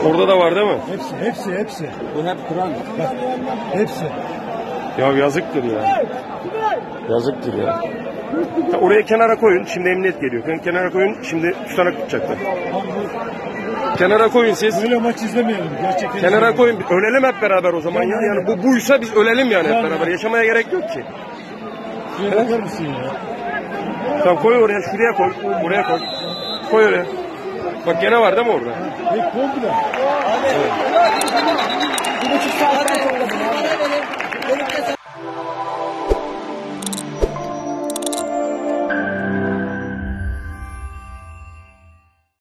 Orada da var değil mi? Hepsi. Bu hep Kur'an. Bak, hepsi. Ya yazıktır ya. Yazıktır ya. Oraya kenara koyun. Şimdi emniyet geliyor. Kenara koyun. Şimdi tutanak tutacaklar. Kenara koyun siz. Böyle maç izlemeyelim. Gerçekten kenara koyun. Ölelim hep beraber o zaman ya. Yani buysa biz ölelim yani hep beraber. Yaşamaya gerek yok ki. Şuraya bakar mısın ya? Tamam koy oraya. Şuraya koy. Buraya koy. Koy oraya. Bak gene var değil mi orada? Komple. Evet. 1,5 saat sonra